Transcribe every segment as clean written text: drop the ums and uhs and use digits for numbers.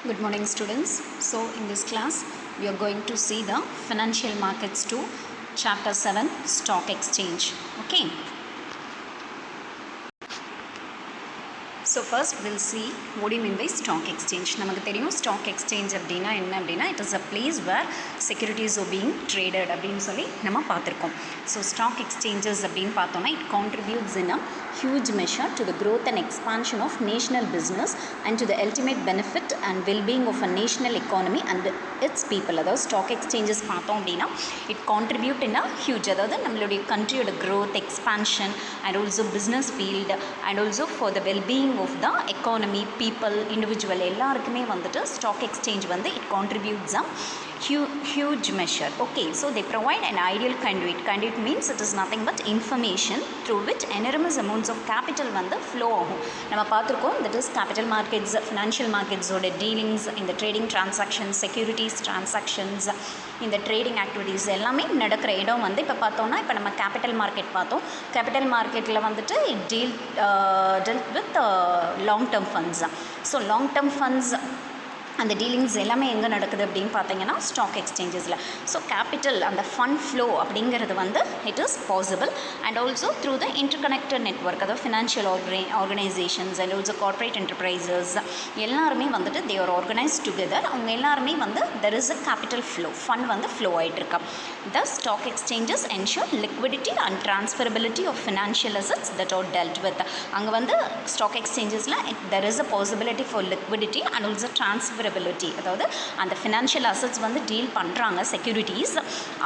Good morning students. So in this class we are going to see the financial markets 2 chapter 7 stock exchange. Okay. So first we'll see what do you mean by stock exchange. நமக்கு தெரியும் stock exchange அப்படின்னா என்ன அப்படின்னா it is a place where securities are being traded அப்படின்னு சொல்லி நம்ம பார்த்துருக்கோம். So stock exchanges அப்படின்னு பார்த்தோம்னா it contributes in a huge measure to the growth and expansion of national business and to the ultimate benefit and well-being of a national economy and its people. அதாவது stock exchanges பார்த்தோம் அப்படின்னா it contribute in a huge, அதாவது நம்மளுடைய countryயோட growth, expansion and also business field and also for the well-being of the economy, people, individual எல்லாருக்குமே வந்துட்டு stock exchange வந்து it contributes a huge measure. Okay, so they provide an ideal conduit. Conduit means it is nothing but information through which enormous amounts of capital வந்து flow ஆகும். நம்ம பார்த்துருக்கோம், that is capital markets, financial markets ஓட dealings, in the trading transactions, securities transactions, இந்த trading activities எல்லாமே நடக்கிற இடம் வந்து இப்போ பார்த்தோன்னா, இப்போ நம்ம கேபிட்டல் மார்க்கெட் பார்த்தோம். கேபிட்டல் மார்க்கெட்டில் வந்துட்டு deal with long term funds. So long term funds அந்த டீலிங்ஸ் எல்லாமே எங்கே நடக்குது அப்படின்னு பார்த்தீங்கன்னா ஸ்டாக் எக்ஸ்சேஞ்சஸில். ஸோ கேபிட்டல் அந்த ஃபண்ட் ஃப்ளோ அப்படிங்கிறது வந்து it is possible and also through the interconnected network, அதாவது financial organisations and also corporate enterprises எல்லாருமே வந்துட்டு தே ஆர் ஆர்கனைஸ் டுகெதர். அவங்க எல்லாருமே வந்து there is a capital flow, fund வந்து ஃப்ளோ ஆகிட்டுருக்கா. The stock exchanges ensure liquidity and ட்ரான்ஸ்ஃபரபிலிட்டி of financial assets that are dealt with. அங்கே வந்து ஸ்டாக் எக்ஸ்சேஞ்சஸில் there is a possibility for liquidity and also transferability, அதாவது அந்த ஃபினான்ஷியல் அசட்ஸ் வந்து deal பண்ணுறாங்க securities,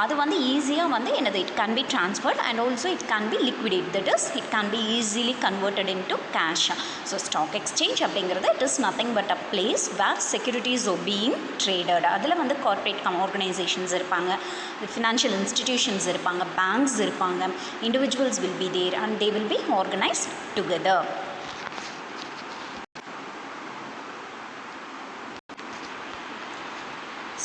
அது வந்து ஈஸியாக வந்து என்னது it can be transferred and also it can be liquidate, that is it can be easily converted in to cash. So stock exchange அப்படிங்கிறது it is nothing but a place where securities are being traded. அதில் வந்து corporate organisations இருப்பாங்க, financial institutions இருப்பாங்க, banks இருப்பாங்க, individuals will be there and they will be organised together.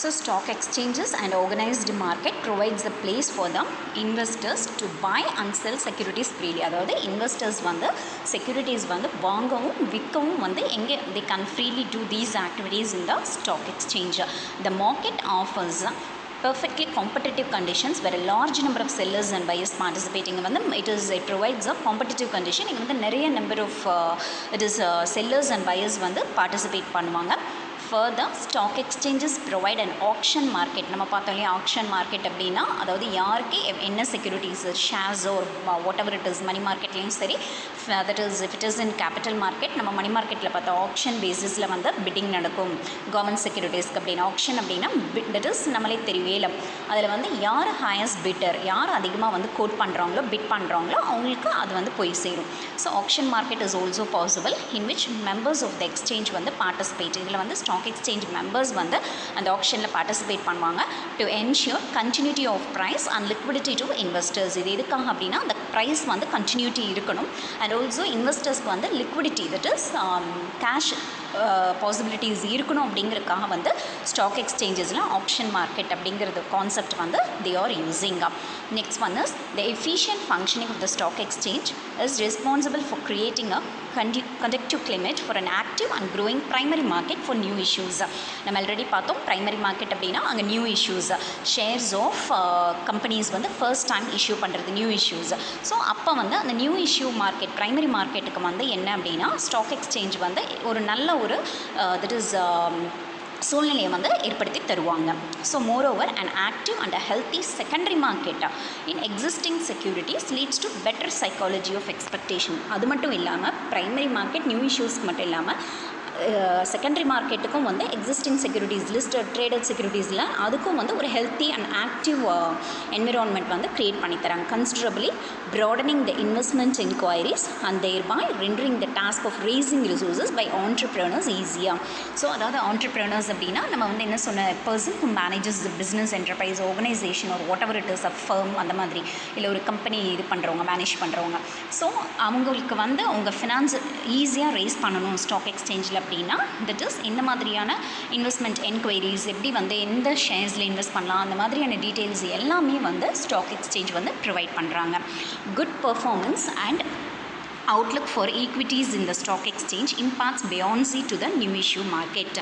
So stock exchanges and organized market provides the place for the investors to buy and sell securities freely. அதாவது investors வந்து securities வந்து வாங்கவும் விற்கவும் வந்து எங்கே they can freely do these activities in the stock exchange. The market offers perfectly competitive conditions where a large number of sellers and buyers participating. It provides a competitive condition. இங்கே வந்து நிறைய number of sellers and buyers வந்து participate பண்ணுவாங்க. Further, stock exchanges provide an auction market. நம்ம பார்த்தோம் இல்லையா, action market அப்படின்னா அதாவது யாருக்கு என்ன செக்யூரிட்டிஸ், ஷேர்ஸ் ஒரு வாட் எவர் இட் இஸ், மணி மார்க்கெட்லேயும் சரி, that is if it is in capital market, நம்ம மணி மார்க்கெட்டில் பார்த்தா ஆக்ஷன் பேசிஸில் வந்து பிட்டிங் நடக்கும் கவர்மெண்ட் செக்யூரிட்டிஸ்க்கு. அப்படின்னா ஆக்ஷன் அப்படின்னா தட் இஸ் நம்மளே தெரியும் ஏலம். அதில் வந்து யார் ஹையஸ்ட் பிட்டர், யார் அதிகமாக வந்து கோட் பண்ணுறாங்களோ பிட் பண்ணுறாங்களோ அவங்களுக்கு அது வந்து போய் சேரும். So auction market is also possible in which members of the exchange வந்து பார்ட்டிசிபேட். இதில் வந்து ஸ்டாக் எக்ஸ்சேஞ்ச் மெம்பர்ஸ் வந்து அந்த ஆக்ஷனில் பார்ட்டிசிபேட் பண்ணுவாங்க to ensure continuity of price and liquidity to investors. இது எதுக்காக அப்படின்னா அந்த ப்ரைஸ் வந்து கண்டினியூட்டி இருக்கணும் அண்ட் ஆல்சோ இன்வெஸ்டர்ஸ்க்கு வந்து liquidity that is cash possibilities இருக்கணும் அப்படிங்கிறதுக்காக வந்து ஸ்டாக் எக்ஸ்சேஞ்சஸில் ஆப்ஷன் மார்க்கெட் அப்படிங்கிறது கான்செப்ட் வந்து they are using. Next one is the efficient functioning of the stock exchange is responsible for creating a conductive climate for an active and growing primary market for new issues. நம்ம already பார்த்தோம் primary market அப்படின்னா அங்கே new issues, shares of companies வந்து first time issue பண்ணுறது new issues. So அப்போ வந்து அந்த new issue market primary மார்க்கெட்டுக்கு வந்து என்ன அப்படின்னா ஸ்டாக் எக்ஸ்சேஞ்ச் வந்து ஒரு நல்ல ஒரு தட் இஸ் சூழ்நிலையை வந்து ஏற்படுத்தி தருவாங்க. So moreover and active and a healthy secondary market in existing securities leads to better psychology of expectation. அது மட்டும் இல்லாமல் ப்ரைமரி மார்க்கெட் நியூ இஷ்யூஸ்க்கு மட்டும் இல்லாமல் செகண்டரி மார்க்கெட்டுக்கும் வந்து எக்ஸிஸ்டிங் செக்யூரிட்டிஸ் லிஸ்டட் ட்ரேடட் செக்யூரிட்டிஸில் அதுக்கும் வந்து ஒரு ஹெல்த்தி அண்ட் ஆக்டிவ் என்விரான்மெண்ட் வந்து க்ரியேட் பண்ணித்தராங்க. Considerably broadening the investment enquiries and thereby rendering the task of raising resources by entrepreneurs ஈஸியாக. ஸோ அதாவது ஆண்டர்ப்ரனர்ஸ் அப்படின்னா நம்ம வந்து என்ன சொன்ன person who manages the business enterprise organisation ஒரு whatever it is a firm அந்த மாதிரி, இல்லை ஒரு கம்பெனி இது பண்ணுறவங்க மேனேஜ் பண்ணுறவங்க. ஸோ அவங்களுக்கு வந்து அவங்க ஃபினான்ஸ் ஈஸியாக ரேஸ் பண்ணணும் ஸ்டாக் எக்ஸ்சேஞ்சில் அப்படின்னா தட் இஸ் இந்த மாதிரியான இன்வெஸ்ட்மெண்ட் என்கொயரிஸ் எப்படி வந்து எந்த ஷேர்ஸில் இன்வெஸ்ட் பண்ணலாம் அந்த மாதிரியான டீட்டெயில்ஸ் எல்லாமே வந்து ஸ்டாக் எக்ஸ்சேஞ்ச் வந்து ப்ரொவைட் பண்ணுறாங்க. Good performance and outlook for equities in the stock exchange imparts buoyancy to the new issue market.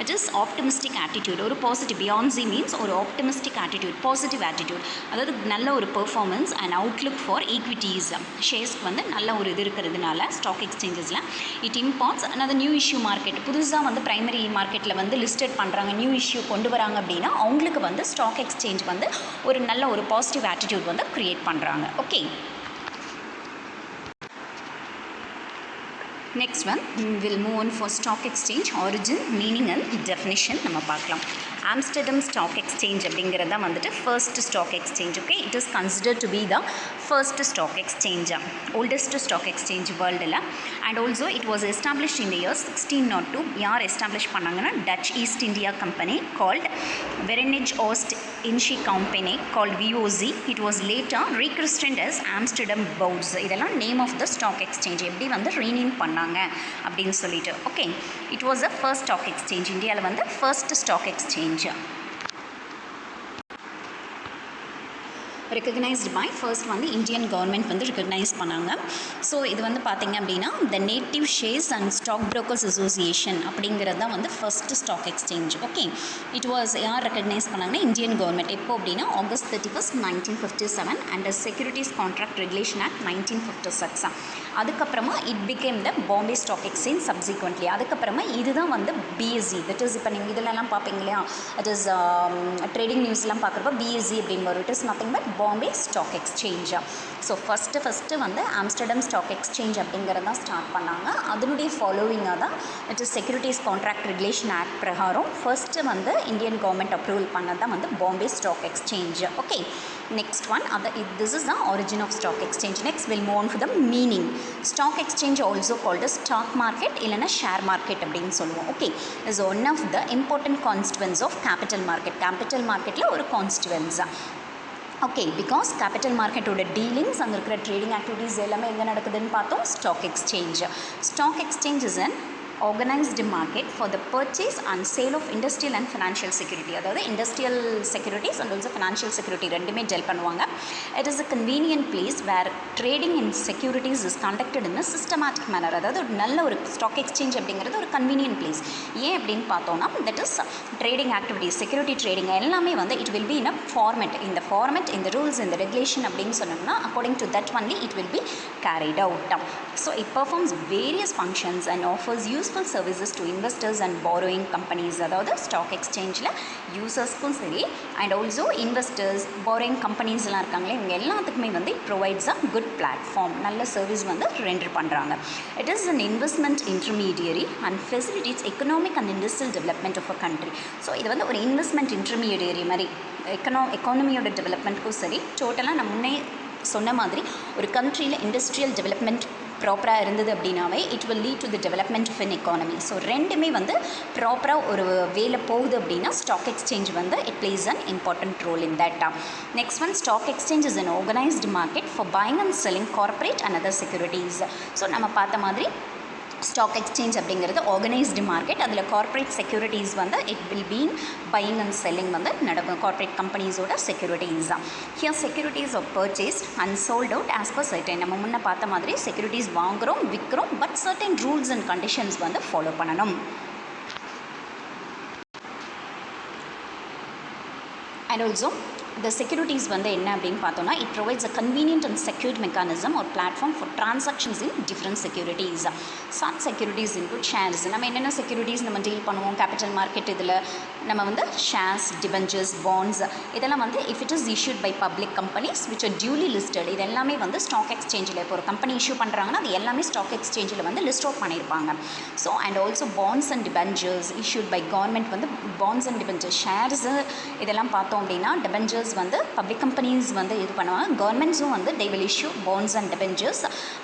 It is optimistic attitude or positive. Buoyancy means or optimistic attitude, positive attitude. அதாவது நல்ல ஒரு performance and outlook for equities ஷேர்ஸ்க்கு வந்து நல்ல ஒரு இது இருக்கிறதுனால stock எக்ஸ்சேஞ்சஸில் it imparts another new issue market. புதுசாக வந்து ப்ரைமரி மார்க்கெட்டில் வந்து லிஸ்டட் பண்ணுறாங்க, நியூ இஷ்யூ கொண்டு வராங்க அப்படின்னா அவங்களுக்கு வந்து ஸ்டாக் எக்ஸ்சேஞ்ச் வந்து ஒரு நல்ல ஒரு பாசிட்டிவ் ஆட்டிடியூட் வந்து க்ரியேட் பண்ணுறாங்க. Okay, next one we'll move on for stock exchange origin, meaning and definition. நம்ம பார்க்கலாம். ஆம்ஸ்டர்டம் ஸ்டாக் எக்ஸ்சேஞ்ச் அப்படிங்கிறது தான் வந்துட்டு first stock exchange. Okay, it is considered to be the first stock exchange, oldest stock exchange வேர்ல்டில். And also it was established in the year 1602. யார் establish பண்ணாங்கன்னா Dutch East India company called Vereenigde Oost Indische company called VOC. It was later rechristened as Amsterdam bourse. இதெல்லாம் name of the stock exchange எப்படி வந்து rename பண்ணாங்க அப்படின்னு சொல்லிட்டு. Okay, it was a first stock exchange. இந்தியாவில் வந்து first stock exchange recognised by first வந்து Indian government வந்து ரெக்கக்னைஸ் பண்ணாங்க. ஸோ இது வந்து பார்த்திங்க அப்படின்னா the native shares and stock brokers association அப்படிங்கிறது தான் வந்து first stock exchange. Okay, it was யார் ரெக்கக்னைஸ் பண்ணாங்கன்னா இந்தியன் கவர்மெண்ட். எப்போ அப்படின்னா August 31, 1957 and securities contract regulation act 1956. அதுக்கப்புறமா it became the Bombay stock exchange subsequently. அதுக்கப்புறமா இதுதான் வந்து பிஎஸ்சி. தட் இஸ் இப்போ நீங்கள் இதிலெல்லாம் பார்ப்பீங்க இல்லையா, இட் இஸ் ட்ரேடிங் நியூஸ்லாம் பார்க்குறப்ப பிஎஸ்சி அப்படின்னு வரும். It is nothing but Bombay stock exchange. So first வந்து ஆம்ஸ்டர்டம் ஸ்டாக் எக்ஸ்சேஞ்ச் அப்படிங்கிறது தான் ஸ்டார்ட் பண்ணாங்க. அதனுடைய ஃபாலோவிங்காக தான் it is securities contract regulation act பிரகாரம் ஃபர்ஸ்ட்டு வந்து இந்தியன் கவர்மெண்ட் அப்ரூவல் பண்ணது தான் வந்து Bombay stock exchange. Okay, next one this is the origin of stock exchange. Next we'll move on to the meaning. Stock exchange also called as stock market இல்லைன்னா share market அப்படின்னு சொல்லுவோம். Okay, is one of the important constituents of capital market. capital marketல ஒரு constituents. Okay, because capital மார்க்கெட்டோட dealings அங்கே இருக்கிற trading activities எல்லாமே எங்கே நடக்குதுன்னு பார்த்தோம், stock exchange. Stock exchange is an organized market for the purchase and sale of industrial and financial security. அதாவது industrial securities and also financial security ரெண்டுமே deal பண்ணுவாங்க. It is a convenient place where trading in securities is conducted in a systematic manner. அதாவது ஒரு நல்ல ஒரு stock exchange அப்படிங்கிறது ஒரு convenient place. ஏன் அப்படின்னு பார்த்தோன்னா that is trading activities, security trading எல்லாமே வந்து it will be in a format. இந்த ஃபார்மெட், இந்த ரூல்ஸ், இந்த ரெகுலேஷன் அப்படின்னு சொன்னோம்னா according to that only it will be carried out. So it performs various functions and offers useful services to investors and borrowing companies. அதாவது stock எக்ஸ்சேஞ்சில் யூசர்ஸ்க்கும் சரி and also investors, borrowing கம்பெனிஸ்லாம் இருக்காங்களே இவங்க எல்லாத்துக்குமே வந்து it provides a good platform. நல்ல service வந்து render பண்ணுறாங்க. It is an investment intermediary and facilities economic and industrial development of a country. So இது வந்து ஒரு இன்வெஸ்ட்மெண்ட் இன்டர்மீடியரி மாதிரி எக்கானமியோட டெவலப்மெண்ட்க்கும் சரி, டோட்டலாக நான் முன்னே சொன்ன மாதிரி ஒரு கண்ட்ரியில் இண்டஸ்ட்ரியல் டெவலப்மெண்ட் ப்ராப்பராக இருந்தது அப்படின்னாவே it will lead to the development of an economy. So ரெண்டுமே வந்து ப்ராப்பராக ஒரு வேலை போகுது அப்படின்னா ஸ்டாக் எக்ஸ்சேஞ்ச் வந்து it plays an important role in that. Next one, stock exchange is an organised market for buying and selling corporate and other securities. So நம்ம பார்த்த மாதிரி ஸ்டாக் எக்ஸ்சேஞ்ச் அப்படிங்கிறது ஆர்கனைஸ்டு மார்க்கெட். அதில் கார்ப்பரேட் செக்யூரிட்டிஸ் வந்து it will been buying and selling வந்து நடக்கும், corporate கம்பெனிஸோட securities தான். Here securities are purchased and sold out as per certain. நம்ம முன்னே பார்த்த மாதிரி செக்யூரிட்டிஸ் வாங்குகிறோம், விற்கிறோம், but certain rules and conditions வந்து ஃபாலோ பண்ணணும். அண்ட் ஆல்சோ the securities வந்து என்ன அப்படின்னு பார்த்தோன்னா it provides a convenient and secured mechanism ஒரு platform for transactions in different securities. Such securities include shares. நம்ம என்னென்ன செக்யூரிட்டிஸ் நம்ம டீல் பண்ணுவோம் கேபிட்டல் மார்க்கெட், இதில் நம்ம வந்து ஷேர்ஸ், டிபெஞ்சர்ஸ், பாண்ட்ஸ் இதெல்லாம் வந்து if it is issued by public companies which are duly listed. இது எல்லாமே வந்து ஸ்டாக் எக்ஸ்சேஞ்சில் இப்போ ஒரு கம்பெனி இஷ்யூ பண்ணுறாங்கன்னா அது எல்லாமே ஸ்டாக் எக்ஸ்சேஞ்சில் வந்து லிஸ்ட் அவுட் பண்ணியிருப்பாங்க. So and also bonds and debentures issued by government வந்து பாண்ட்ஸ் அண்ட் டிபெஞ்சர்ஸ், ஷேர்ஸு இதெல்லாம் பார்த்தோம் அப்படின்னா டிபெஞ்சர்ஸ் வந்து பப்ளிக் கம்பெனிஸ் வந்து இது பண்ணுவாங்க. கவர்மெண்ட்ஸும் வந்து they will issue bonds and debentures.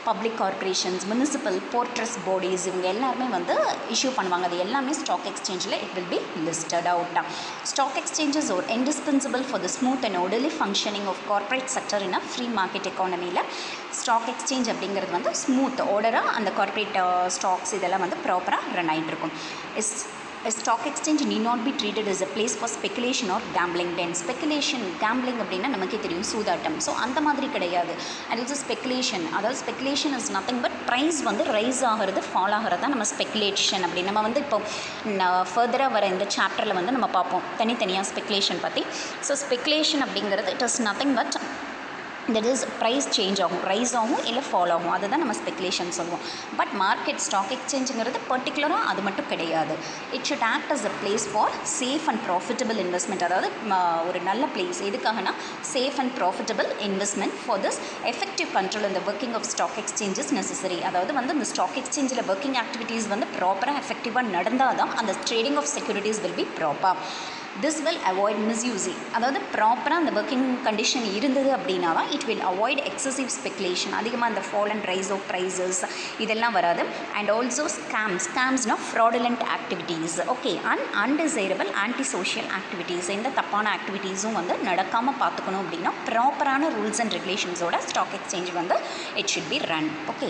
Public corporations, municipal, port trust bodies இவங்க எல்லாருமே வந்து இஷ்யூ பண்ணுவாங்க. அது எல்லாமே ஸ்டாக் எக்ஸ்சேஞ்சில் it will be listed out. Stock exchanges are indispensable for the smooth and orderly functioning of corporate sector in a free market economy. Stock exchange அப்படிங்கிறது வந்து smooth ஆர்டராக அந்த கார்ப்பரேட் ஸ்டாக்ஸ் இதெல்லாம் வந்து ப்ராப்பராக ரன் ஆகிட்டு இருக்கும். A stock exchange need not be treated as a place for speculation or gambling. Then speculation, gambling அப்படின்னா நமக்கே தெரியும் சூதாட்டம். ஸோ அந்த மாதிரி கிடையாது. And it's speculation. அதாவது speculation is nothing but price வந்து ரைஸ் ஆகிறது ஃபால் ஆகிறது தான் நம்ம ஸ்பெக்குலேஷன் அப்படி நம்ம வந்து இப்போ ஃபர்தராக வர இந்த சாப்டரில் வந்து நம்ம பார்ப்போம் தனித்தனியாக ஸ்பெக்குலேஷன் பற்றி. ஸோ ஸ்பெக்குலேஷன் அப்படிங்கிறது it is nothing but that is price change ஆகும், ரைஸ் ஆகும் இல்லை ஃபால் ஆகும், அதுதான் நம்ம ஸ்பெக்குலேஷன் சொல்லுவோம். பட் மார்க்கெட் ஸ்டாக் எக்ஸ்சேஞ்சுங்கிறது பர்டிகுலராக அது மட்டும் கிடையாது. It should act as a place for safe and profitable investment. அதாவது ஒரு நல்ல பிளேஸ் எதுக்காகனா safe and profitable investment for this effective control இந்த working of stock exchanges necessary. அதாவது வந்து இந்த ஸ்டாக் எக்ஸ்சேஞ்சில் ஒர்க்கிங் ஆக்டிவிட்டீஸ் வந்து ப்ராப்பராக எஃபெக்டிவாக நடந்தால் தான் அந்த trading of securities will be proper. This will avoid misusing. அதாவது ப்ராப்பராக அந்த ஒர்க்கிங் கண்டிஷன் இருந்தது அப்படின்னா தான் it will avoid excessive speculation, அதிகமாக இந்த fall and rise of prices இதெல்லாம் வராது. அண்ட் ஆல்சோ ஸ்கேம்ஸ்னால் fraudulent activities, okay, and undesirable anti social activities, எந்த தப்பான ஆக்டிவிட்டீஸும் வந்து நடக்காமல் பார்த்துக்கணும் அப்படின்னா ப்ராப்பரான ரூல்ஸ் அண்ட் ரெகுலேஷன்ஸோட ஸ்டாக் எக்ஸ்சேஞ்ச் வந்து it should be run. Okay,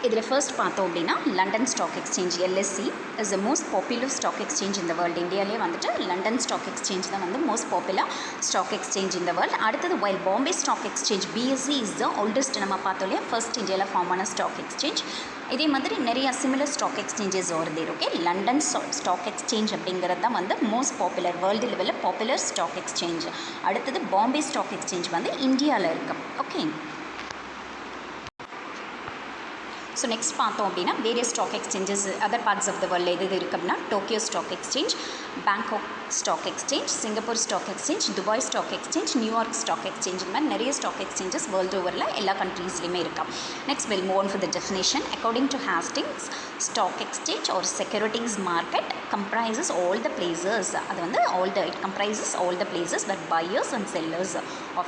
இதில் ஃபர்ஸ்ட் பார்த்தோம் அப்படின்னா London stock exchange LSE is the most popular stock exchange in the world. இந்தியாவிலே வந்துட்டு லண்டன் ஸ்டாக் எக்ஸ்சேஞ்ச் தான் வந்து most popular stock exchange in the world. அடுத்தது while Bombay stock exchange BSE is the oldest, நம்ம பார்த்தோம் இல்லையா, ஃபர்ஸ்ட் இந்தியாவில் ஃபார்ம் ஆன ஸ்டாக் எக்ஸ்சேஞ்ச். இதே மாதிரி நிறைய சிமிலர் ஸ்டாக் எக்ஸ்சேஞ்சஸ் வருது. ஓகே, லண்டன் ஸ்டாக் எக்ஸ்சேஞ்ச் அப்படிங்கிறது தான் வந்து மோஸ்ட் பாப்புலர், வேர்ல்டு லெவலில் பாப்புலர் ஸ்டாக் எக்ஸ்சேஞ்ச். அடுத்தது பாம்பே ஸ்டாக் எக்ஸ்சேஞ்ச் வந்து இந்தியாவில் இருக்குது. ஓகே, ஸோ நெக்ஸ்ட் பார்த்தோம் அப்படின்னா various stock exchanges other parts of the world எது இருக்குது அப்படின்னா Tokyo stock exchange, Bangkok stock exchange, Singapore stock exchange, Dubai stock exchange, New York stock exchange, இந்த மாதிரி நிறைய ஸ்டாக் எக்ஸ்சேஞ்சஸ் வேர்ல்டு ஓவரில் எல்லா கண்ட்ரீஸ்லையுமே இருக்கா. Next will move on for the definition. According to Hastings, stock exchange ஒரு securities market comprises all the places, அது வந்து it comprises all the places where buyers and sellers of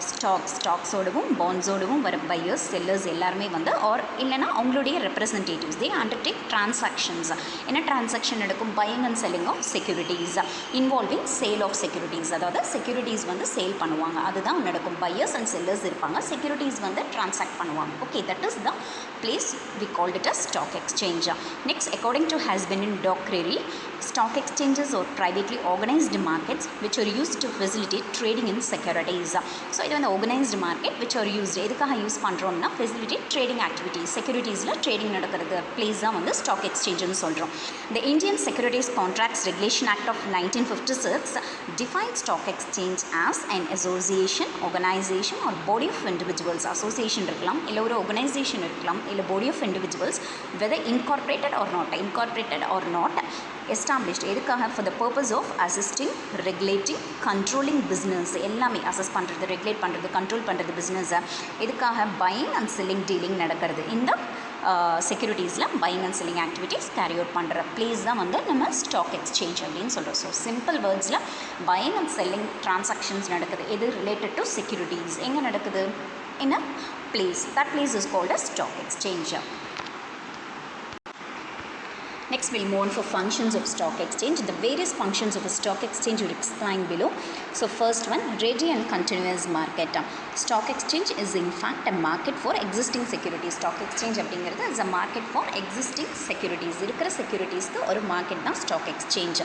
ஸ்டாக்ஸோடவும் பாண்ட்ஸோடவும் வர buyers sellers எல்லாருமே வந்து ஆர் இல்லைனா அவங்களுடைய representatives they undertake transactions. என்ன transaction நடக்கும்? buying and selling of securities involving sale of securities. அதாவது செக்யூரிட்டிஸ் வந்து சேல் பண்ணுவாங்க, அதுதான் நடக்கும். buyers and sellers இருப்பாங்க, செக்யூரிட்டிஸ் வந்து டிரான்சாக்ட் பண்ணுவாங்க. Okay, that is the place we called it as stock exchange. Next, according to Husband and Dockery, stock exchanges or privately organized markets which are used to facilitate trading in securities. So இது வந்து organized market which are used எதுக்காக use பண்ணுறோம்னா facilitate trading activities, செக்யூரிட்டிஸில் trading நடக்கிறது place தான் வந்து stock எக்ஸ்சேஞ்சுன்னு சொல்கிறோம். The Indian Securities Contracts Regulation Act of 1956 defines stock exchange as an association, organization or body of individuals. Association இருக்கலாம், இல்லை ஒரு organization இருக்கலாம், இல்லை body of individuals, whether incorporated or not, established எதுக்காக? for the purpose of assisting, regulating, controlling business. எல்லாமே assess பண்ணுறது, regulate பண்ணுறது, control பண்ணுறது பிஸ்னஸை. எதுக்காக? buying and selling, dealing நடக்கிறது. இந்த செக்யூரிட்டிஸில் buying and selling activities carry out பண்ணுற பிளேஸ் தான் வந்து நம்ம ஸ்டாக் எக்ஸ்சேஞ்ச் அப்படின்னு சொல்கிறோம். ஸோ சிம்பிள் வேர்ட்ஸில் பையிங் அண்ட் செல்லிங் டிரான்சாக்ஷன்ஸ் நடக்குது. எது ரிலேட்டட் டு செக்யூரிட்டிஸ் எங்கே நடக்குது? in a place. That place is called as stock exchange. Next, we'll move on for functions of stock exchange. The various functions of a stock exchange are explained below. So first one, ready and continuous market. Stock exchange is in fact a market for existing securities. Stock exchange அப்படிங்கிறது is a market for existing securities. இருக்கிற செக்யூரிட்டிஸ்க்கு ஒரு market தான் stock exchange.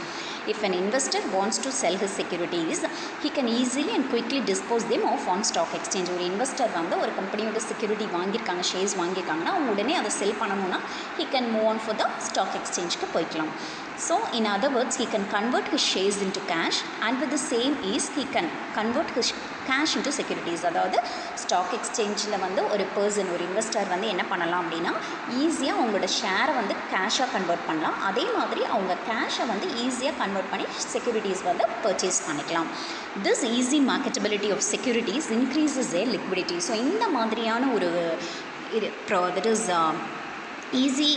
If an investor wants to sell his securities, he can easily and quickly dispose them off on stock exchange. ஒரு investor வந்து ஒரு கம்பெனியோட security வாங்கியிருக்காங்க, shares வாங்கியிருக்காங்கன்னா உடனே அதை செல் பண்ணணும்னா he can move on for the stock exchange-க்கு போய்க்கலாம். So in other words, he can convert his shares into cash, and with the same ease he can convert his cash into securities. அதாவது stock எக்ஸ்சேஞ்சில் வந்து ஒரு person, ஒரு investor வந்து என்ன பண்ணலாம் அப்படின்னா ஈஸியாக அவங்களோட ஷேரை வந்து கேஷாக கன்வெர்ட் பண்ணலாம். அதே மாதிரி அவங்க கேஷை வந்து ஈஸியாக கன்வெர்ட் பண்ணி செக்யூரிட்டிஸ் வந்து பர்ச்சேஸ் பண்ணிக்கலாம். This easy marketability of securities increases a liquidity. So இந்த மாதிரியான ஒரு இது தட் இஸ் ஈஸி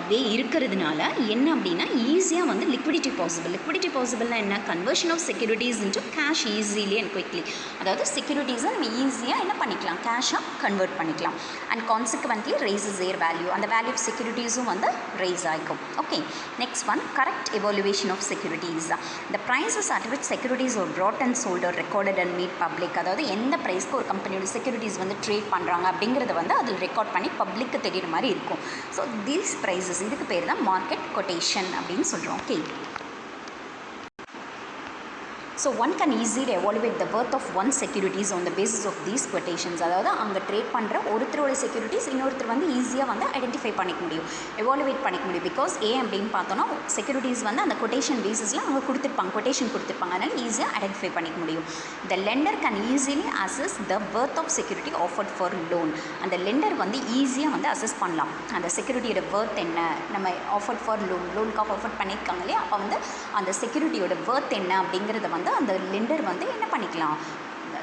வே இருக்கிறதுனால என்ன அப்படின்னா ஈஸியாக வந்து லிக்விடிட்டி பாசிபிள்னா என்ன? Conversion of securities into cash easily and quickly. அதாவது செக்யூரிட்டிஸை நம்ம ஈஸியாக என்ன பண்ணிக்கலாம்? கேஷாக கன்வெர்ட் பண்ணிக்கலாம். And consequently rises their value, அந்த வேல்யூ ஆஃப் செக்யூரிட்டிஸும் வந்து ரைஸ் ஆகிக்கும். Okay, next one, correct evaluation of securities. The prices at which securities ஒரு brought and sold or recorded and made public. அதாவது எந்த ப்ரைஸ்க்கு ஒரு கம்பெனியோட செக்யூரிட்டிஸ் வந்து ட்ரேட் பண்ணுறாங்க அப்படிங்கிறத வந்து அதில் ரெக்கார்ட் பண்ணி பப்ளிக்கு தெரிகிற மாதிரி இருக்கும். ஸோ தீஸ் ப்ரைஸஸ், இதுக்கு பேர் தான் மார்க்கெட் கொட்டேஷன் அப்படின்னு சொல்கிறோம். Okay, so one can easily evaluate the worth of one securities on the basis of these quotations. அதாவது அங்கே ட்ரேட் பண்ணுற ஒருத்தரோட செக்யூரிட்டிஸ் இன்னொருத்தர் வந்து ஈஸியாக வந்து ஐடென்டிஃபை பண்ணிக்க முடியும், எவாலுவேட் பண்ணிக்க முடியும். பிகாஸ் அப்படின்னு பார்த்தோன்னா செக்யூரிட்டிஸ் வந்து அந்த கொட்டேஷன் பேசிஸில் அவங்க கொடுத்துருப்பாங்க, கொட்டேஷன் கொடுத்துருப்பாங்க, அதனால் ஈஸியாக ஐடென்டிஃபை பண்ணிக்க முடியும். The lender can easily assess the worth of security offered for loan. அந்த லெண்டர் வந்து ஈஸியாக வந்து அசஸ் பண்ணலாம் அந்த செக்யூரிட்டியோட worth என்ன, நம்ம ஆஃபர்ட் ஃபார் லோனுக்காக ஆஃபர் பண்ணியிருக்காங்க இல்லையா, அப்போ வந்து அந்த செக்யூரிட்டியோட worth என்ன அப்படிங்கிறத வந்து அந்த லெண்டர் வந்து என்ன பண்ணிக்கலாம்,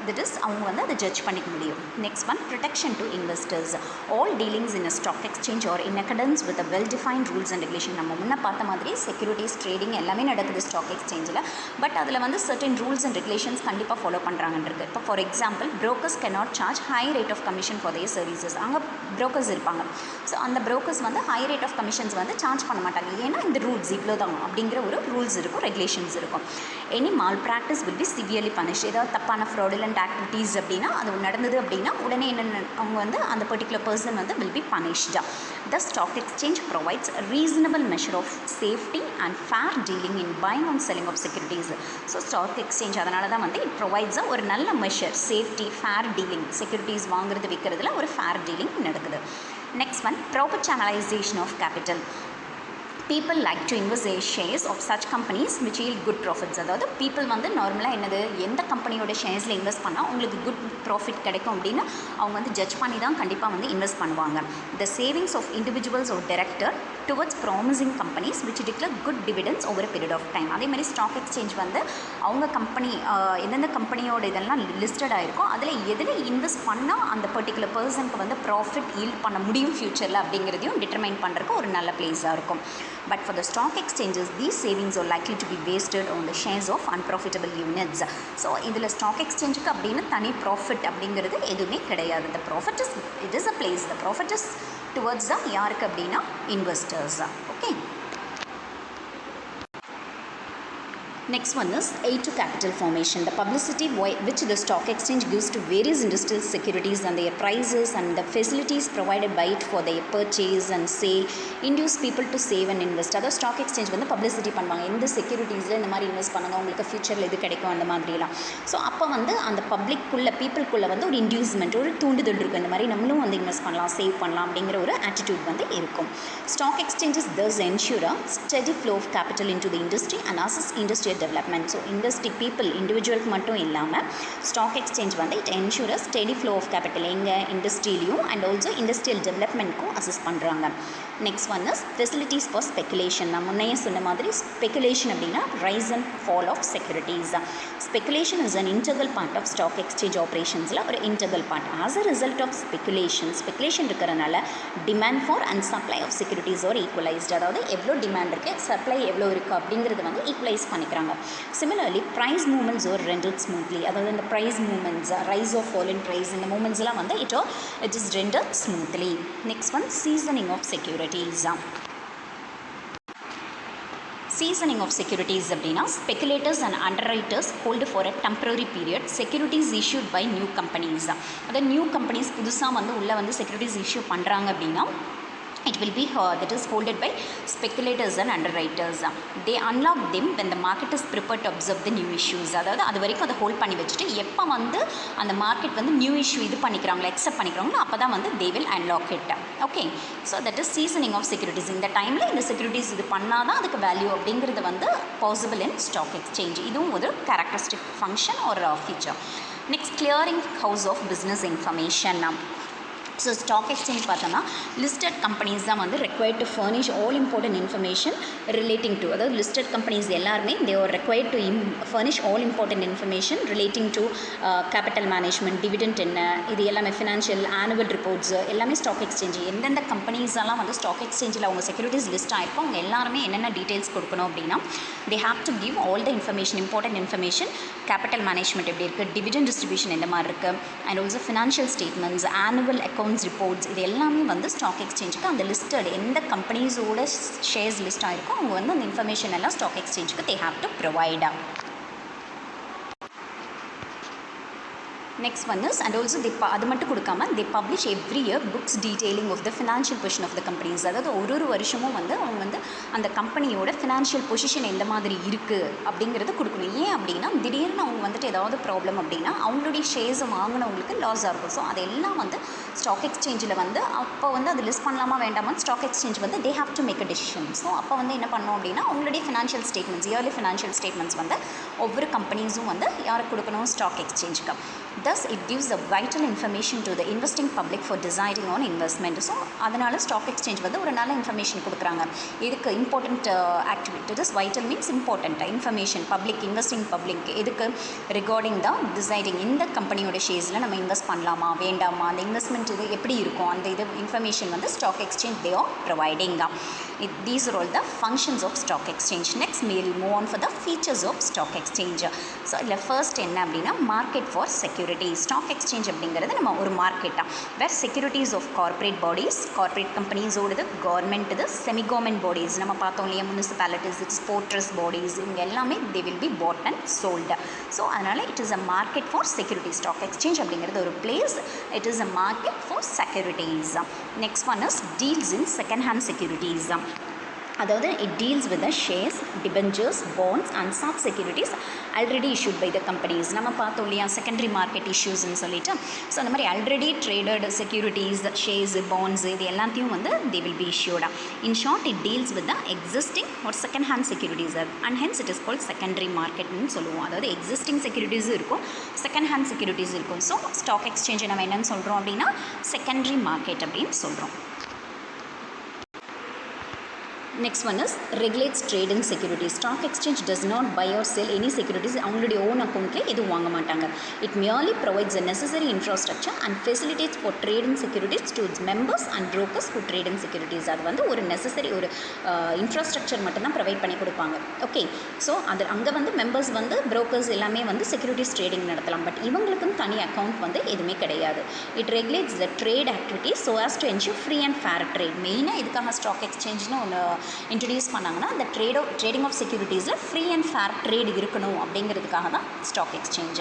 that is அவங்க வந்து அதை ஜட்ஜ் பண்ணிக்க முடியும். Next one, protection to investors. All dealings in a stock exchange are in accordance with a well defined rules and regulation. நம்ம முன்ன பார்த்த மாதிரி செக்யூரிட்டிஸ் ட்ரேடிங் எல்லாமே நடக்குது ஸ்டாக் எக்ஸ்சேஞ்சில். பட் அதில் வந்து சர்டன் ரூல்ஸ் அண்ட் ரெகுலேஷன்ஸ் கண்டிப்பாக ஃபாலோ பண்ணுறாங்கன்றது. இப்போ for example, brokers cannot charge high rate of commission for their services. அங்கே brokers இருப்பாங்க. ஸோ அந்த brokers வந்து ஹை ரேட் ஆஃப் கமிஷன்ஸ் வந்து சார்ஜ் பண்ண மாட்டாங்க. ஏன்னா இந்த ரூல்ஸ் இவ்வளோ தான் அப்படிங்கிற ஒரு ரூல்ஸ் இருக்கும், ரெகுலேஷன்ஸ் இருக்கும். Any mall practice will be severely punished. ஏதாவது தப்பான ஃப்ராடுலண்ட் ஆக்டிவிட்டீஸ் அப்படின்னா அது நடந்தது அப்படின்னா உடனே என்ன அவங்க வந்து அந்த பர்டிகுலர் பர்சன் வந்து will be punished. The stock exchange provides reasonable measure of safety and fair dealing in buying and selling of securities. So stock exchange அதனால தான் வந்து இட் ப்ரொவைட்ஸ் ஒரு நல்ல measure, safety, fair dealing, securities வாங்குறது விற்கிறதுல ஒரு fair dealing நடக்குது. Next one, proper channelisation of capital. people like to invest their shares of such companies which yield good profits. அதாவது people வந்து நார்மலாக என்னது, எந்த கம்பெனியோட ஷேர்ஸில் இன்வெஸ்ட் பண்ணால் உங்களுக்கு குட் ப்ராஃபிட் கிடைக்கும் அப்படின்னு அவங்க வந்து ஜட்ஜ் பண்ணி தான் கண்டிப்பாக வந்து இன்வெஸ்ட் பண்ணுவாங்க. The savings of individuals are directed towards promising companies which declare good dividends over period of time. அதே மாதிரி ஸ்டாக் எக்ஸ்சேஞ்ச் வந்து அவங்க கம்பெனி எந்தெந்த கம்பெனியோட இதெல்லாம் லிஸ்டட் ஆகிருக்கும் அதில் எதில் இன்வெஸ்ட் பண்ணால் அந்த பர்டிகுலர் பர்சனுக்கு வந்து ப்ராஃபிட் ஈல்ட் பண்ண முடியும் ஃப்யூச்சரில் அப்படிங்கிறதையும் டிட்டர்மைன் பண்ணுறதுக்கு ஒரு நல்ல பிளேஸாக இருக்கும். But for the stock exchanges, these savings are likely to be wasted on the shares of unprofitable units. So இதில் ஸ்டாக் எக்ஸ்சேஞ்சுக்கு அப்படின்னு தனி ப்ராஃபிட் அப்படிங்கிறது எதுவுமே கிடையாது. The profit is, it is a place, the profit is towards the யாருக்கு அப்படின்னா investors. Okay, next one is aid to capital formation. The publicity which the stock exchange gives to various industrial securities and their prices and the facilities provided by it for their purchase and sale induce people to save and invest. அதாவது stock exchange வந்து publicity பண்ணுவாங்க, இந்த செக்யூரிட்டிஸில் இந்த மாதிரி invest பண்ணுங்க, உங்களுக்கு ஃபியூச்சரில் இது கிடைக்கும் அந்த மாதிரிலாம். ஸோ அப்போ வந்து அந்த பப்ளிக்குள்ளே பீப்புளுக்குள்ளே வந்து ஒரு இன்டியூஸ்மெண்ட், ஒரு தூண்டுதல் இருக்கும், இந்த மாதிரி நம்மளும் வந்து இன்வெஸ்ட் பண்ணலாம், சேவ் பண்ணலாம் அப்படிங்கிற ஒரு ஆட்டிடியூட் வந்து இருக்கும். Stock exchanges thus ensure a steady flow of capital into the industry and assist industrial development. So industry people இண்டிவிஜுவலுக்கு மட்டும் இல்லாமல் ஸ்டாக் எக்ஸ்சேஞ்ச் வந்து it ensure steady flow of capital எங்கள் இண்டஸ்ட்ரியிலையும் அண்ட் ஆல்சோ இண்டஸ்ட்ரியல் டெவலப்மெண்ட்க்கும் assist பண்ணுறாங்க. Next one is facilities for speculation. நான் முன்னையே சொன்ன மாதிரி ஸ்பெகுலேஷன் அப்படின்னா rise and fall of securities. Speculation is an integral part of stock exchange ஆப்ரேஷன்ஸில் ஒரு integral part. As a result of speculation இருக்கிறனால demand for and supply of securities are equalised. அதாவது எவ்வளோ டிமாண்ட் இருக்குது, சப்ளை எவ்வளோ இருக்குது அப்படிங்கிறது வந்து ஈக்குவலைஸ் பண்ணிக்கிறாங்க. Similarly, price movements are rendered smoothly. அதாவது இந்த price movements, rise or fall in price, இந்த மூமெண்ட்ஸ்லாம் வந்து it is rendered smoothly. Next one, seasoning of securities. Seasoning of securities அப்படின்னா speculators and underwriters hold for a temporary period securities issued by new companies. அதாவது new companies புதுசாக வந்து உள்ளே வந்து securities issue பண்ணுறாங்க அப்படின்னா it will be that is holded by speculators and underwriters. They unlock them when the market is prepared to observe the new issues. அதாவது அது வரைக்கும் அதை ஹோல்ட் பண்ணி வச்சுட்டு எப்போ வந்து அந்த மார்க்கெட் வந்து நியூ இஷ்யூ இது பண்ணிக்கிறாங்களோ, எக்ஸப்ட் பண்ணிக்கிறாங்களோ அப்போ தான் வந்து they will unlock it. Okay, so that is seasoning of securities. இந்த டைமில் இந்த செக்யூரிட்டிஸ் இது பண்ணால் தான் அதுக்கு வேல்யூ அப்படிங்கிறது வந்து பாசிபிள் இன் ஸ்டாக் எக்ஸ்சேஞ்ச். இதுவும் ஒரு கேரக்டரிஸ்டிக் ஃபங்க்ஷன் ஒரு feature. Next, clearing house of business information. So stock exchange பார்த்தோன்னா லிஸ்டட் கம்பெனிஸ் தான் வந்து required to furnish all important information relating to, அதாவது லிஸ்டட் கம்பெனிஸ் எல்லாருமே they are required to furnish all important information relating to capital management, dividend என்ன, இது எல்லாமே financial annual reports எல்லாமே stock exchange எந்தெந்த கம்பெனிஸ் எல்லாம் வந்து ஸ்டாக் எக்ஸ்சேஞ்சில் அவங்க செக்யூரிட்டிஸ் லிஸ்ட் ஆகிருப்போம் அவங்க எல்லாருமே என்னென்ன டீட்டெயில்ஸ் கொடுக்கணும் அப்படின்னா தே have to give all the information, important information, capital management எப்படி இருக்குது, டிவிடெண்ட் டிஸ்ட்ரிபியூஷன் எந்த மாதிரி இருக்குது, and also financial statements, annual accounts reports, இது எல்லாமே வந்து ஸ்டாக் எக்ஸ்சேஞ்சுக்கு அந்த லிஸ்டட் எந்த கம்பெனிஸோட ஷேர்ஸ் லிஸ்ட் ஆகிருக்கோ அவங்க வந்து அந்த இன்ஃபர்மேஷன் எல்லாம் ஸ்டாக் எக்ஸ்சேஞ்சுக்கு they have to provide. Next one is and also அது மட்டும் கொடுக்காம they publish every year books detailing of the financial position of the companies. அதாவது ஒரு வருஷமும் வந்து அவங்க வந்து அந்த கம்பெனியோட ஃபினான்ஷியல் பொசிஷன் எந்த மாதிரி இருக்குது அப்படிங்கிறது கொடுக்கணும். ஏன் அப்படின்னா திடீர்னு அவங்க வந்துட்டு ஏதாவது ப்ராப்ளம் அப்படின்னா அவங்களுடைய ஷேர்ஸை வாங்கினவங்களுக்கு லாஸாக இருக்கும். ஸோ அதெல்லாம் வந்து ஸ்டாக் எக்ஸ்சேஞ்சில் வந்து அப்போ வந்து அது லிஸ்ட் பண்ணலாமா வேண்டாமா ஸ்டாக் எக்ஸ்சேஞ்ச் வந்து they have to make a decision. So அப்போ வந்து என்ன பண்ணோம் அப்படின்னா அவங்களுடைய financial statements yearly financial statements வந்து ஒவ்வொரு கம்பெனிஸும் வந்து யாருக்கு கொடுக்கணும் ஸ்டாக் எக்ஸ்சேஞ்சுக்கு. Thus, it gives the vital information to the investing public for deciding on investment. So அதனால் ஸ்டாக் எக்ஸ்சேஞ்ச் வந்து ஒரு நல்ல இன்ஃபர்மேஷன் கொடுக்குறாங்க. இதுக்கு important activity it is vital means important information public investing public எதுக்கு ரிகார்டிங் த டிசைடிங் இந்த கம்பெனியோட ஷேர்ஸில் நம்ம இன்வெஸ்ட் பண்ணலாமா வேண்டாமா அந்த இன்வெஸ்ட்மெண்ட் இது எப்படி இருக்கும் அந்த இது இன்ஃபர்மேஷன் வந்து stock exchange they are providing. These are all the functions of stock exchange. Next we will move on for the features of stock exchange. So இதில் ஃபர்ஸ்ட் என்ன அப்படின்னா market for securities. Stock exchange அப்படிங்கிறது நம்ம ஒரு மார்க்கெட்டாக where securities of corporate bodies corporate கம்பெனிஸோடது government இது semi government bodies நம்ம பார்த்தோம் இல்லையா முனிசிபாலிட்டிஸ் ஸ்போர்ட் ட்ரஸ்ட் பாடிஸ் இவங்க எல்லாமே they will be bought and sold. So அதனால் it is a market for securities. Stock exchange அப்படிங்கிறது ஒரு place it is a market for securities. Next one is deals in second hand securities. அதாவது it deals with the shares debentures bonds and soft securities already issued by the companies. நம்ம பார்த்தோம் இல்லையா secondary market இஷ்யூஸ்ன்னு சொல்லிட்டு. So அந்த மாதிரி already traded securities shares bonds இது எல்லாத்தையும் வந்து they will be issued. In short it deals with the existing ஒரு second hand securities and hence it is called secondary மார்க்கெட்னு சொல்லுவோம். அதாவது எக்ஸிஸ்டிங் செக்யூரிட்டிஸும் இருக்கும் செகண்ட் ஹேண்ட் செக்யூரிட்டிஸ் இருக்கும். ஸோ ஸ்டாக் எக்ஸ்சேஞ்சை நம்ம என்னென்னு சொல்கிறோம் அப்படின்னா செகண்டரி மார்க்கெட் அப்படின்னு சொல்கிறோம். Next one is regulates trade in securities. Stock exchange does not buy or sell any securities. அவங்களுடைய ஓன் அக்கௌண்ட்லேயே எதுவும் வாங்க மாட்டாங்க. It merely provides the necessary infrastructure and facilitates for trade in securities to its members and brokers who trade in securities. அது வந்து ஒரு necessary ஒரு infrastructure மட்டும்தான் provide பண்ணி கொடுப்பாங்க. ஓகே ஸோ அது அங்கே வந்து மெம்பர்ஸ் வந்து brokers எல்லாமே வந்து செக்யூரிட்டிஸ் ட்ரேடிங் நடத்தலாம். பட் இவங்களுக்குன்னு தனி அக்கௌண்ட் வந்து எதுவுமே கிடையாது. It regulates the trade activities so as to ensure free and fair trade. மெயினாக இதுக்காக ஸ்டாக் எக்ஸ்சேஞ்ச்னு ஒன்று இன்ட்ரடியூஸ் பண்ணாங்கன்னா அந்த ட்ரேடிங் ஆஃப் செக்யூரிட்டிஸில் ஃப்ரீ அண்ட் ஃபேர் ட்ரேட் இருக்கணும் அப்படிங்கிறதுக்காக தான் stock exchange.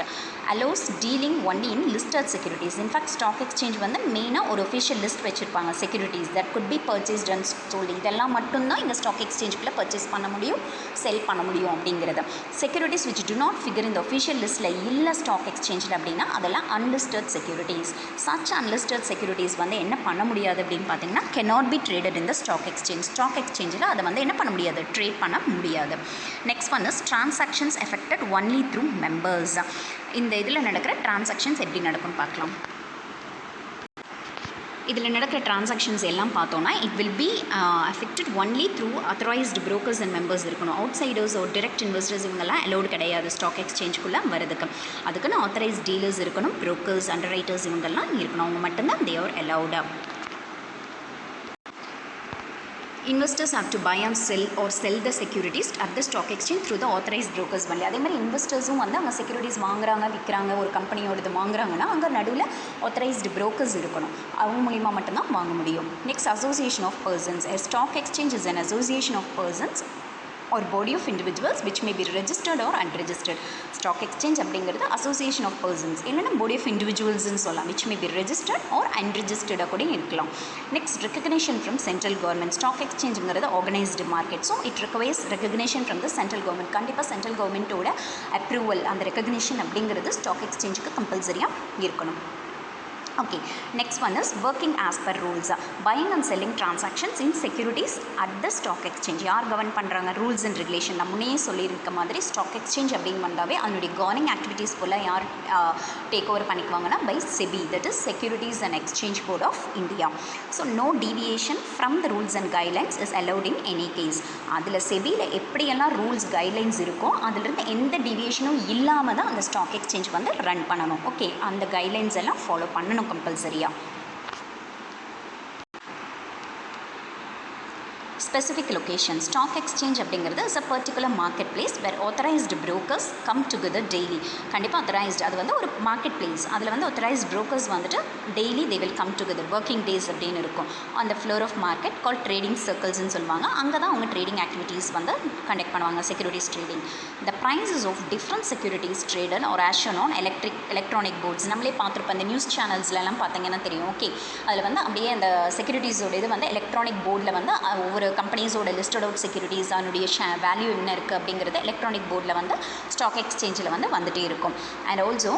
Allows dealing only in listed securities. In fact stock exchange வந்து மெயினாக ஒரு ஒஃபிஷியல் லிஸ்ட் வச்சுருப்பாங்க securities that could be purchased and sold. இதெல்லாம் மட்டும்தான் இந்த ஸ்டாக் எக்ஸ்சேஞ்சுக்குள்ளே பர்ச்சேஸ் பண்ண முடியும் செல் பண்ண முடியும் அப்படிங்கிறது. Securities which to not figure இந்த ஒஃபிஷியல் லிஸ்ட்டில் இல்லை ஸ்டாக் எக்ஸ்சேஞ்சில் அப்படின்னா அதெல்லாம் unlisted securities. Such unlisted securities வந்து என்ன பண்ண முடியாது அப்படின்னு பார்த்தீங்கன்னா cannot be traded in the stock exchange. Stock எக்ஸ்சேஞ்சில் அதை வந்து என்ன பண்ண முடியாது ட்ரேட் பண்ண முடியாது. Next one is transactions effected only through members. இந்த இதில் நடக்கிற டிரான்சாக்ஷன்ஸ் எப்படி நடக்கும்னு பார்க்கலாம். இதில் நடக்கிற டிரான்சாக்ஷன்ஸ் எல்லாம் பார்த்தோன்னா it will B affected only through authorised brokers and members இருக்கணும். அவுட் சைடர்ஸ் ஒரு டிரெக்ட் இன்வெஸ்டர்ஸ் இவங்கெல்லாம் அலோடு கிடையாது ஸ்டாக் எக்ஸ்சேஞ்சுக்குள்ளே வரதுக்கு. அதுக்குன்னு ஆத்தரைஸ்ட் டீலர்ஸ் இருக்கணும் புரோக்கர்ஸ் அண்டர் ரைட்டர்ஸ் இவங்கெல்லாம் இருக்கணும். அவங்க மட்டும்தான் they are allowed. Investors have to buy and sell the securities at the stock exchange through the authorized brokers only. அதே மாதிரி இன்வெஸ்டர்ஸும் வந்து அங்கே செக்யூரிட்டிஸ் வாங்குறாங்க விற்கிறாங்க ஒரு கம்பெனியோடது வாங்குறாங்கன்னா அங்கே நடுவில் authorized brokers இருக்கணும். அவங்க மூலிமா மட்டும்தான் வாங்க முடியும். Next association of persons. A stock exchange is an association of persons or body of individuals which may be registered or unregistered. Stock exchange அப்படிங்கிறது association of persons இல்லைன்னா body of individualsன்னு சொல்லலாம் which may be registered or unregistered கூட இருக்கலாம். Next recognition from central government. Stock exchangeங்கிறது organized market. So it requires recognition from the central government. கண்டிப்பாக central government-ஓட approval அந்த recognition அப்படிங்கிறது stock exchange-க்கு கம்பல்சரியாக இருக்கணும். Okay, next one is working as per rules. Buying and selling transactions in securities at the stock exchange. யார் govern பண்ணுறாங்க rules and regulation. நம்மனே சொல்லியிருக்க மாதிரி stock exchange அப்படின்னு வந்தாவே அதனுடைய கவர்னிங் ஆக்டிவிட்டீஸ் போல் யார் டேக் ஓவர் பண்ணிக்குவாங்கன்னா by SEBI that is securities and exchange board of India. So no deviation from the rules and guidelines is allowed in any case. அதில் செபியில் எப்படியெல்லாம் ரூல்ஸ் கைட்லைன்ஸ் இருக்கோ அதிலிருந்து எந்த டீவியேஷனும் இல்லாமல் தான் அந்த ஸ்டாக் எக்ஸ்சேஞ்ச் வந்து ரன் பண்ணணும். ஓகே அந்த கைட்லைன்ஸ் எல்லாம் ஃபாலோ பண்ணணும் கம்பல்சரியாக. specific location. Stock exchange அப்படிங்கிறது is a particular marketplace where authorized brokers come together daily. கண்டிப்பாக authorized அது வந்து ஒரு market place. அதில் வந்து authorized brokers வந்துட்டு daily they will come together. Working days அப்படின்னு இருக்கும். On the floor of market called trading circles ன்னு சொல்லுவாங்க. அங்கே தான் அவங்க trading activities வந்து conduct பண்ணுவாங்க, securities trading. The prices of different securities traded or as shown on electronic boards. நம்மளே பார்த்துருப்போம் அந்த நியூஸ் சேனல்ஸ்லாம் பார்த்தீங்கன்னா தெரியும். ஓகே, அதில் வந்து அப்படியே அந்த செக்யூரிட்டிஸோட இது வந்து எலக்ட்ரானிக் போர்டில் வந்து ஒவ்வொரு கம்பெனிஸோட லிஸ்டட் அவுட் செக்யூரிட்டிஸ் அதனுடைய வேல்யூ என்ன இருக்குது அப்படிங்கிறது எலக்ட்ரானிக் போர்டில் வந்து ஸ்டாக் எக்ஸ்சேஞ்சில் வந்து வந்துகிட்டே இருக்கும். And also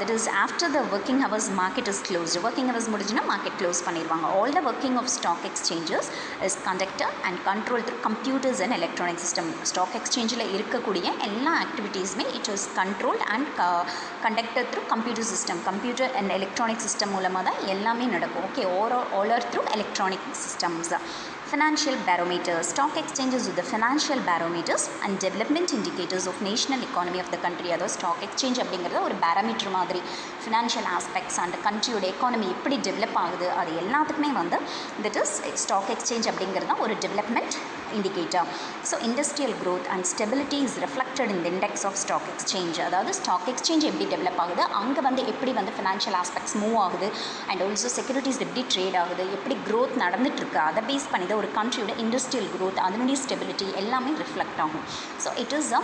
that is after the working hours market is closed. Working hours முடிஞ்சுன்னா மார்க்கெட் க்ளோஸ் பண்ணிடுவாங்க. All the working of stock exchanges is conducted and control through computers and electronic system. Stock எக்ஸ்சேஞ்சில் இருக்கக்கூடிய எல்லா ஆக்டிவிட்டீஸுமே it is controlled and conducted through computer system. Computer and electronic system மூலமாக தான் எல்லாமே நடக்கும். Okay, all are through electronic systems. Financial barometers. Stock exchanges with the financial barometers and development indicators of national economy of the country. அதாவது stock exchange அப்படிங்கிறது ஒரு parameter மாதிரி financial aspects and கண்ட்ரியோட economy எப்படி develop ஆகுது அது எல்லாத்துக்குமே வந்து that is stock exchange அப்படிங்கிறது தான் ஒரு development indicator. So industrial growth and stability is reflected in the index of stock exchange. அதாவது ஸ்டாக் எக்ஸ்சேஞ்ச் எப்படி டெவலப் ஆகுது, அங்கே வந்து எப்படி வந்து ஃபினான்ஷியல் ஆஸ்பெக்ட்ஸ் மூவ் ஆகுது அண்ட் ஆல்சோ செக்யூரிட்டிஸ் எப்படி ட்ரேட் ஆகுது, எப்படி க்ரோத் நடந்துட்டுருக்கு, அதை பேஸ் பண்ணி ஒரு கண்ட்ரியோட இண்டஸ்ட்ரியல் க்ரோத் அதனுடைய ஸ்டெபிலிட்டி எல்லாமே ரிஃப்ளெக்ட் ஆகும். So it is a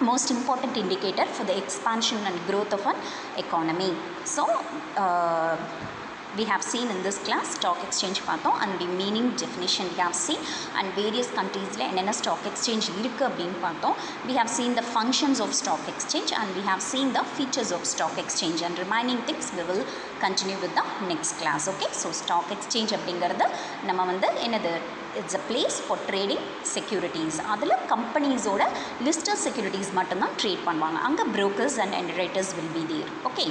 most important indicator for the expansion and growth of an economy. So we have seen in this class stock exchange பார்த்தோம், அதனுடைய meaning definition we have seen and various countries-ல என்னென்ன stock exchange இருக்குது அப்படின்னு பார்த்தோம். We have seen the functions of stock exchange and we have seen the features of stock exchange and remaining things we will continue with the next class. Okay, so stock exchange அப்படிங்கிறது நம்ம வந்து என்னது, it's a place for trading securities. அதில் கம்பெனிஸோட listed securities மட்டும்தான் trade பண்ணுவாங்க. அங்கே brokers and underwriters will be there. Okay.